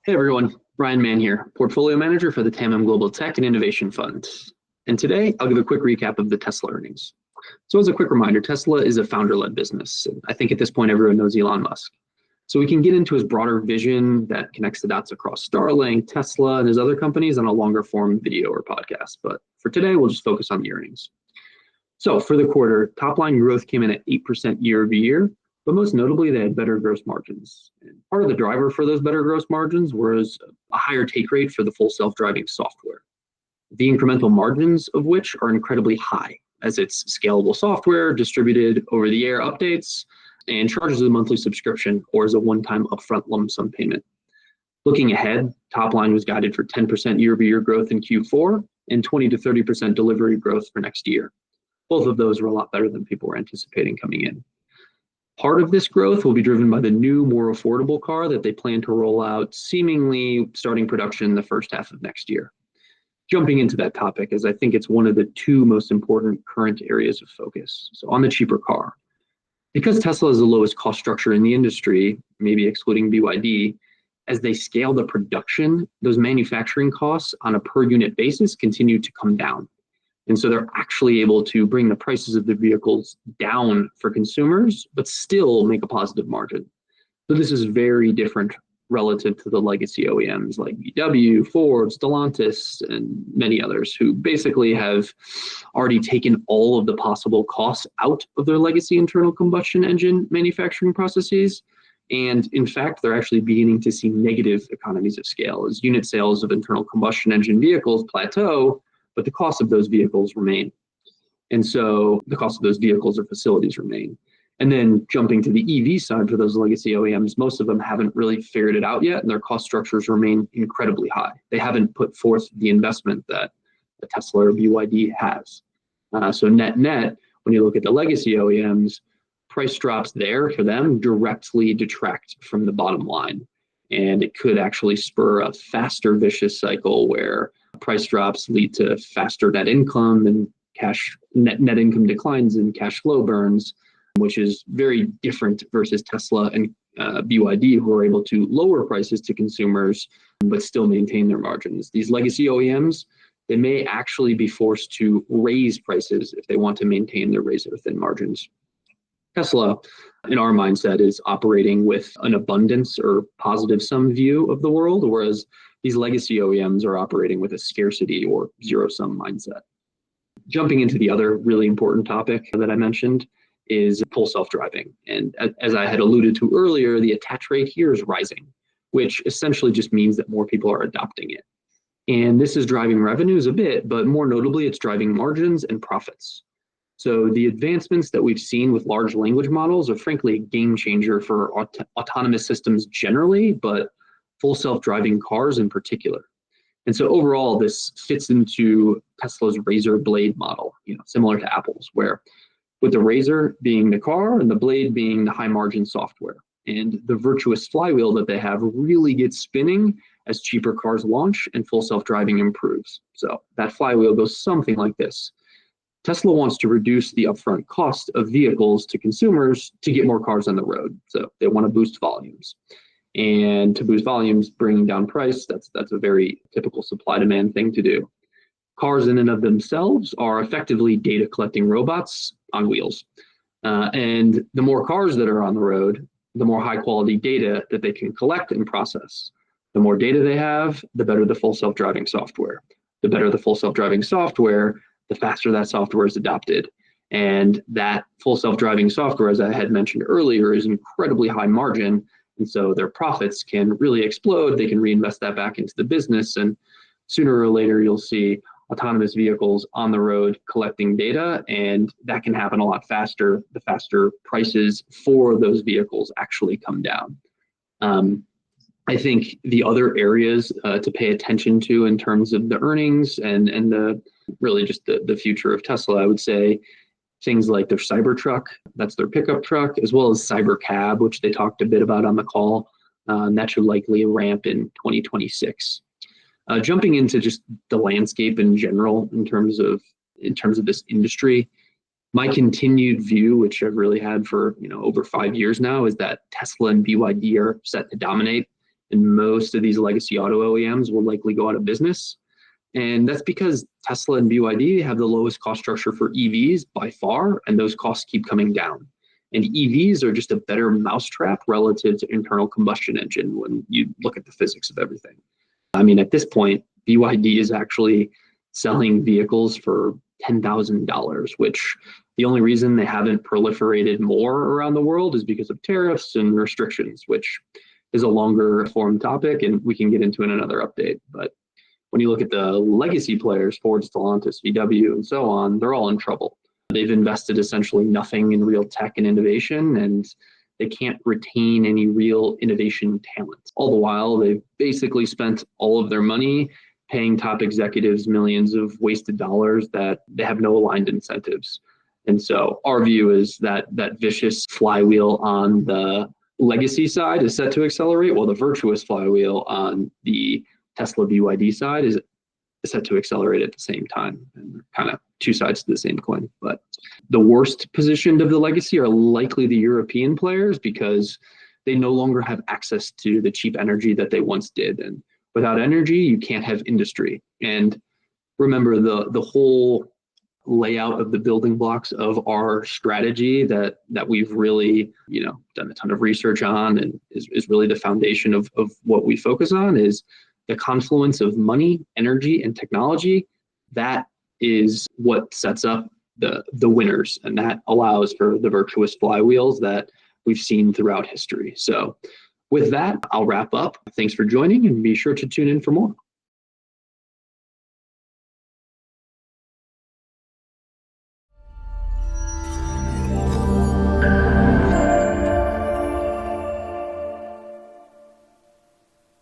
Hey everyone, Brian Mann here, Portfolio Manager for the TAMIM Global Tech and Innovation Fund. And today I'll give a quick recap of the Tesla earnings. So as a quick reminder, Tesla is a founder-led business. I think at this point everyone knows Elon Musk. So we can get into his broader vision that connects the dots across Starlink, Tesla, and his other companies on a longer form video or podcast. But for today, we'll just focus on the earnings. So for the quarter, top line growth came in at 8% year over year. But most notably, they had better gross margins. And part of the driver for those better gross margins was a higher take rate for the full self-driving software, the incremental margins of which are incredibly high, as it's scalable software, distributed over-the-air updates, and charges a monthly subscription or as a one-time upfront lump sum payment. Looking ahead, top line was guided for 10% year-over-year growth in Q4 and 20 to 30% delivery growth for next year. Both of those were a lot better than people were anticipating coming in. Part of this growth will be driven by the new, more affordable car that they plan to roll out, seemingly starting production in the first half of next year. Jumping into that topic, as I think it's one of the two most important current areas of focus. So on the cheaper car, because Tesla has the lowest cost structure in the industry, maybe excluding BYD, as they scale the production, those manufacturing costs on a per unit basis continue to come down. And so they're actually able to bring the prices of the vehicles down for consumers, but still make a positive margin. So this is very different relative to the legacy OEMs like VW, Ford, Stellantis, and many others who basically have already taken all of the possible costs out of their legacy internal combustion engine manufacturing processes. And in fact, they're actually beginning to see negative economies of scale as unit sales of internal combustion engine vehicles plateau, but the cost of those vehicles remain. And so the cost of those vehicles or facilities remain. And then jumping to the EV side for those legacy OEMs, most of them haven't really figured it out yet, and their cost structures remain incredibly high. They haven't put forth the investment that a Tesla or BYD has. So net, when you look at the legacy OEMs, price drops there for them directly detract from the bottom line. And it could actually spur a faster vicious cycle where price drops lead to faster net income and net income declines and cash flow burns, which is very different versus Tesla and BYD, who are able to lower prices to consumers but still maintain their margins. These legacy OEMs, they may actually be forced to raise prices if they want to maintain their razor-thin margins. Tesla, in our mindset, is operating with an abundance or positive sum view of the world, whereas these legacy OEMs are operating with a scarcity or zero-sum mindset. Jumping into the other really important topic that I mentioned is full self-driving. And as I had alluded to earlier, the attach rate here is rising, which essentially just means that more people are adopting it. And this is driving revenues a bit, but more notably, it's driving margins and profits. So the advancements that we've seen with large language models are frankly a game changer for autonomous systems generally, but full self-driving cars in particular. And so overall, this fits into Tesla's razor blade model, similar to Apple's, where with the razor being the car and the blade being the high margin software. And the virtuous flywheel that they have really gets spinning as cheaper cars launch and full self-driving improves. So that flywheel goes something like this. Tesla wants to reduce the upfront cost of vehicles to consumers to get more cars on the road. So they want to boost volumes. And to boost volumes, bringing down price, that's a very typical supply-demand thing to do. Cars in and of themselves are effectively data collecting robots on wheels. And the more cars that are on the road, the more high quality data that they can collect and process. The more data they have, the better the full self-driving software. The better the full self-driving software, the faster that software is adopted. And that full self-driving software, as I had mentioned earlier, is incredibly high margin. And so their profits can really explode. They can reinvest that back into the business. And sooner or later, you'll see autonomous vehicles on the road collecting data. And that can happen a lot faster. The faster prices for those vehicles actually come down. I think the other areas to pay attention to in terms of the earnings and the really just the future of Tesla, I would say things like their Cybertruck, that's their pickup truck, as well as Cybercab, which they talked a bit about on the call. That should likely ramp in 2026. Jumping into just the landscape in general in terms of this industry, my continued view, which I've really had for over 5 years now, is that Tesla and BYD are set to dominate. and most of these legacy auto OEMs will likely go out of business. And that's because Tesla and BYD have the lowest cost structure for EVs by far, and those costs keep coming down. And EVs are just a better mousetrap relative to internal combustion engine when you look at the physics of everything. I mean, at this point, BYD is actually selling vehicles for $10,000, which the only reason they haven't proliferated more around the world is because of tariffs and restrictions, which is a longer form topic, and we can get into in another update. But when you look at the legacy players, Ford, Stellantis, VW, and so on, they're all in trouble. They've invested essentially nothing in real tech and innovation, and they can't retain any real innovation talent. All the while, they've basically spent all of their money paying top executives millions of wasted dollars that they have no aligned incentives. And so our view is that that vicious flywheel on the legacy side is set to accelerate, while the virtuous flywheel on the Tesla BYD side is set to accelerate at the same time. And they're kind of two sides to the same coin. But the worst positioned of the legacy are likely the European players, because they no longer have access to the cheap energy that they once did. And without energy, you can't have industry. And remember, the whole layout of the building blocks of our strategy that we've really done a ton of research on, and is really the foundation of what we focus on, is the confluence of money, energy, and technology. That is what sets up the winners, and that allows for the virtuous flywheels that we've seen throughout history. So with that, I'll wrap up. Thanks for joining, and be sure to tune in for more.